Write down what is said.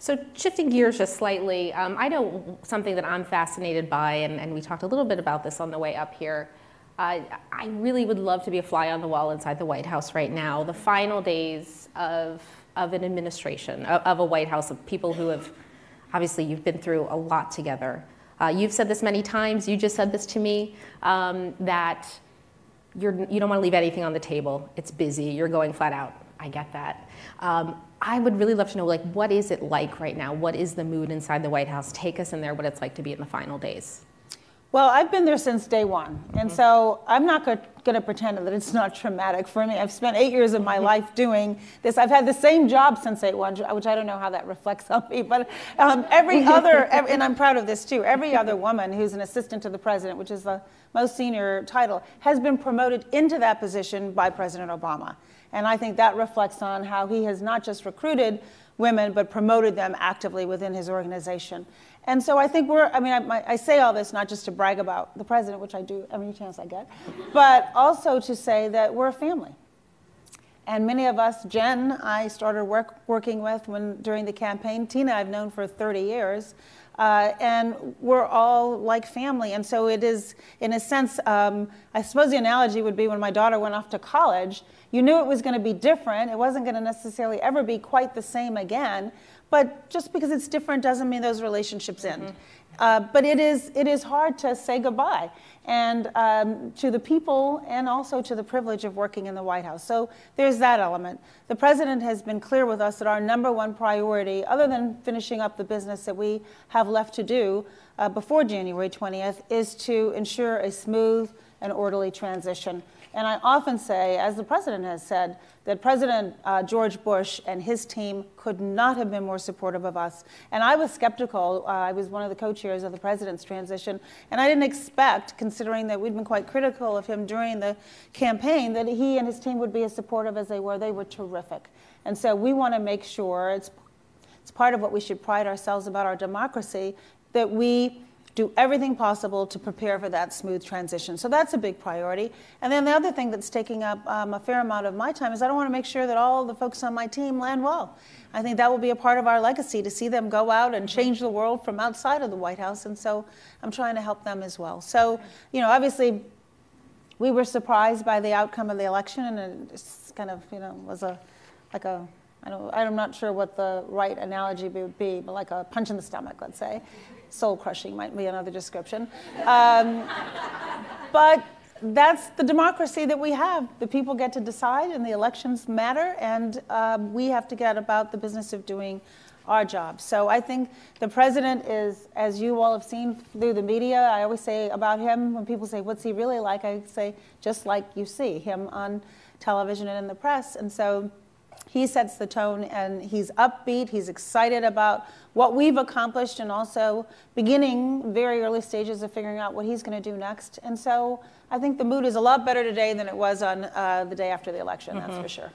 So shifting gears just slightly, I know something that I'm fascinated by, and we talked a little bit about this on the way up here. I really would love to be a fly on the wall inside the White House right now. The final days of an administration, of a White House, of people who have, obviously you've been through a lot together. You've said this many times, you just said this to me, that you don't want to leave anything on the table. It's busy, you're going flat out. I get that. I would really love to know, like, what is it like right now? What is the mood inside the White House? Take us in there, what it's like to be in the final days. Well, I've been there since day one, and so I'm not going to pretend that it's not traumatic for me. I've spent 8 years of my life doing this. I've had the same job since 8-1, which I don't know how that reflects on me, but and I'm proud of this too, every other woman who's an assistant to the president, which is the most senior title, has been promoted into that position by President Obama. And I think that reflects on how he has not just recruited women, but promoted them actively within his organization. And so I think I say all this not just to brag about the president, which I do every chance I get, but also to say that we're a family. And many of us, Jen, I started working with during the campaign. Tina, I've known for 30 years. And we're all like family. And so it is, in a sense, I suppose the analogy would be when my daughter went off to college, you knew it was going to be different. It wasn't going to necessarily ever be quite the same again. But just because it's different doesn't mean those relationships end. But it is hard to say goodbye, and to the people and also to the privilege of working in the White House. So there's that element. The president has been clear with us that our #1 priority, other than finishing up the business that we have left to do before January 20th, is to ensure a smooth and orderly transition. And I often say, as the president has said, that President George Bush and his team could not have been more supportive of us. And I was skeptical. I was one of the co-chairs of the president's transition. And I didn't expect, considering that we'd been quite critical of him during the campaign, that he and his team would be as supportive as they were. They were terrific. And so we want to make sure, it's part of what we should pride ourselves about our democracy, that we do everything possible to prepare for that smooth transition. So that's a big priority. And then the other thing that's taking up a fair amount of my time is I want to make sure that all the folks on my team land well. I think that will be a part of our legacy, to see them go out and change the world from outside of the White House. And so I'm trying to help them as well. So, obviously, we were surprised by the outcome of the election, and it kind of, was I'm not sure what the right analogy would be, but like a punch in the stomach, let's say. Soul crushing might be another description. But that's the democracy that we have. The people get to decide, and the elections matter, and we have to get about the business of doing our job. So I think the president is, as you all have seen through the media, I always say about him, when people say, what's he really like? I say, just like you see him on television and in the press. And so he sets the tone, and he's upbeat, he's excited about what we've accomplished, and also beginning very early stages of figuring out what he's going to do next. And so I think the mood is a lot better today than it was on the day after the election, that's for sure.